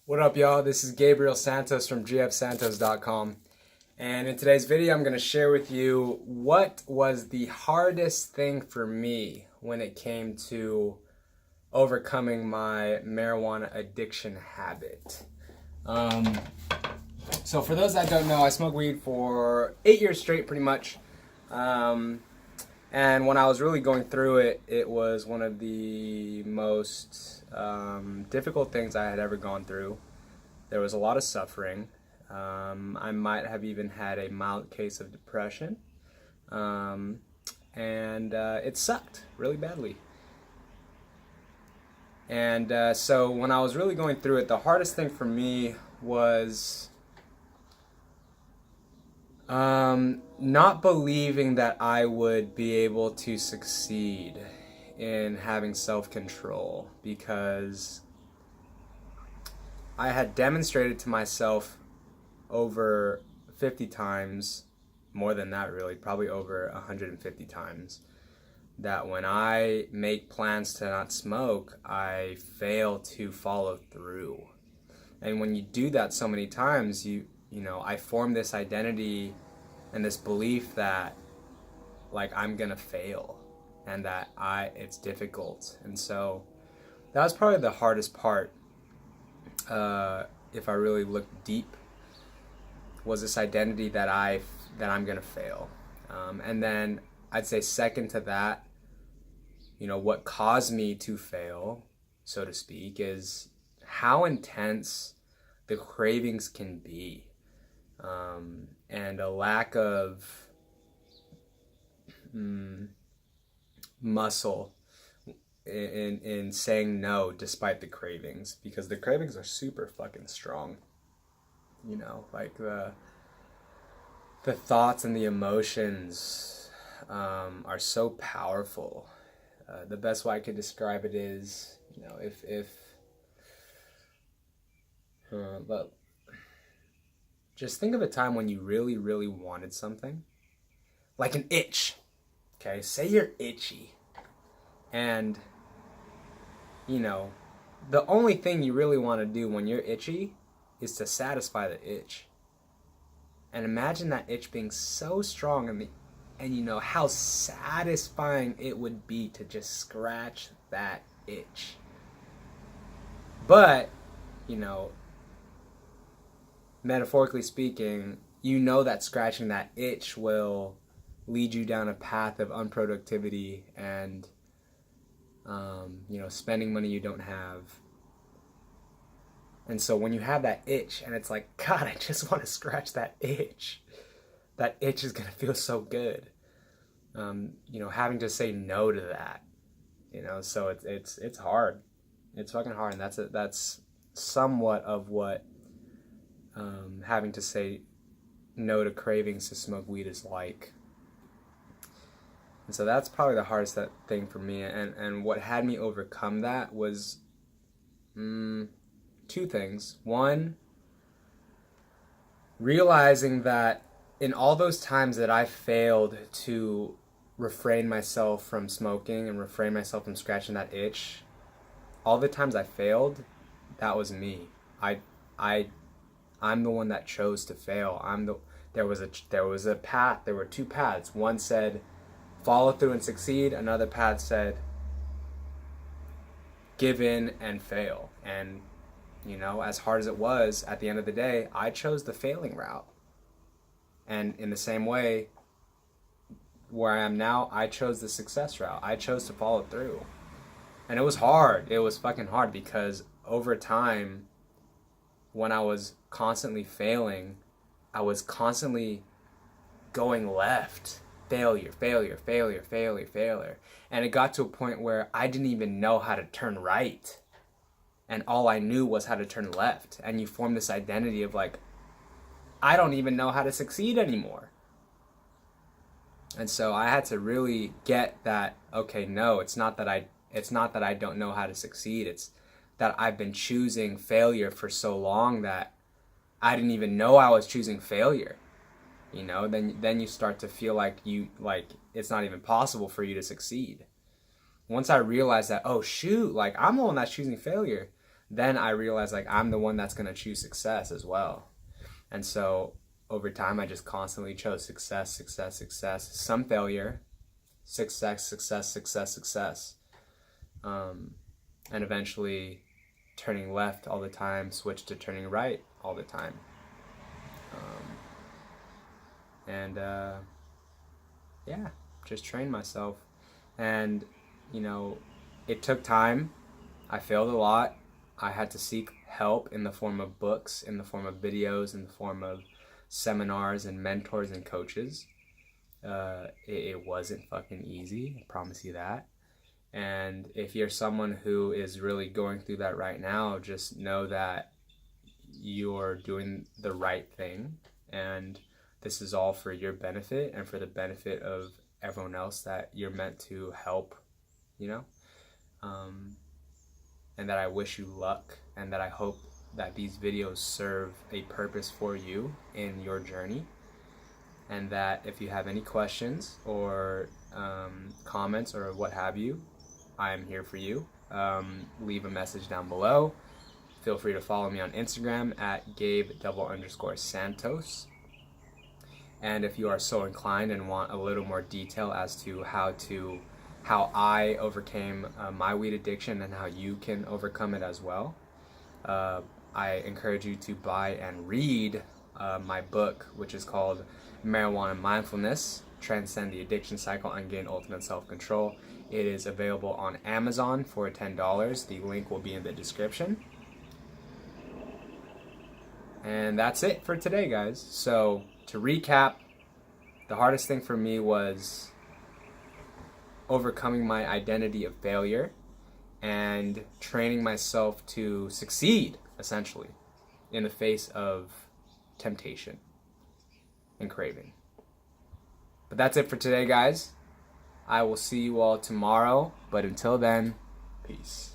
What up, y'all? This is Gabriel Santos from gfsantos.com. And in today's video, I'm going to share with you what was the hardest thing for me when it came to overcoming my marijuana addiction habit. So for those that don't know, I smoked weed for 8 years straight, pretty much. And when I was really going through it, it was one of the most difficult things I had ever gone through. There was a lot of suffering. I might have even had a mild case of depression. And it sucked really badly. And so when I was really going through it, the hardest thing for me was not believing that I would be able to succeed in having self-control, because I had demonstrated to myself over 50 times, more than that really, probably over 150 times, that when I make plans to not smoke, I fail to follow through. And when you do that so many times, you know, I form this identity and this belief that, like, I'm gonna fail and that it's difficult. And so that was probably the hardest part, if I really look deep, was this identity that I'm gonna fail. And then I'd say second to that, you know, what caused me to fail, so to speak, is how intense the cravings can be. And a lack of muscle in saying no despite the cravings, because the cravings are super fucking strong. You know, like the thoughts and the emotions are so powerful. The best way I could describe it is, you know, but just think of a time when you really, really wanted something. Like an itch. Okay, say you're itchy. And, you know, the only thing you really want to do when you're itchy is to satisfy the itch. And imagine that itch being so strong, and you know how satisfying it would be to just scratch that itch. But, you know, metaphorically speaking, you know that scratching that itch will lead you down a path of unproductivity and, you know, spending money you don't have. And so when you have that itch and it's like, God, I just want to scratch that itch is going to feel so good. You know, having to say no to that, you know, so it's hard. It's fucking hard. And that's somewhat of what having to say no to cravings to smoke weed is like. And so that's probably the hardest thing for me. And what had me overcome that was two things. One, realizing that in all those times that I failed to refrain myself from smoking and refrain myself from scratching that itch, all the times I failed, that was me. I'm the one that chose to fail. There was a path. There were two paths. One said follow through and succeed. Another path said give in and fail. And, you know, as hard as it was, at the end of the day, I chose the failing route. And in the same way, where I am now, I chose the success route. I chose to follow through. And it was hard. It was fucking hard, because over time, when I was constantly failing, I was constantly going left. Failure. And it got to a point where I didn't even know how to turn right. And all I knew was how to turn left. And you form this identity of like, I don't even know how to succeed anymore. And so I had to really get that, okay, no, it's not that I don't know how to succeed. It's that I've been choosing failure for so long that I didn't even know I was choosing failure. You know, then you start to feel like it's not even possible for you to succeed. Once I realized that, oh shoot, like I'm the one that's choosing failure, then I realized like I'm the one that's going to choose success as well. And so over time, I just constantly chose success, success, success, some failure, success, success, success, success. And eventually turning left all the time, switched to turning right all the time. Yeah, just train myself. And, you know, it took time. I failed a lot. I had to seek help in the form of books, in the form of videos, in the form of seminars and mentors and coaches. It wasn't fucking easy, I promise you that. And if you're someone who is really going through that right now, just know that you're doing the right thing, and this is all for your benefit and for the benefit of everyone else that you're meant to help, you know? And that I wish you luck, and that I hope that these videos serve a purpose for you in your journey. And that if you have any questions or comments or what have you, I am here for you. Leave a message down below. Feel free to follow me on Instagram at Gabe_Santos. And if you are so inclined and want a little more detail as to how I overcame my weed addiction and how you can overcome it as well, I encourage you to buy and read my book, which is called Marijuana Mindfulness, Transcend the Addiction Cycle and Gain Ultimate Self-Control. It is available on Amazon for $10. The link will be in the description. And that's it for today, guys. So to recap, the hardest thing for me was overcoming my identity of failure and training myself to succeed, essentially, in the face of temptation and craving. But that's it for today, guys. I will see you all tomorrow, but until then, peace.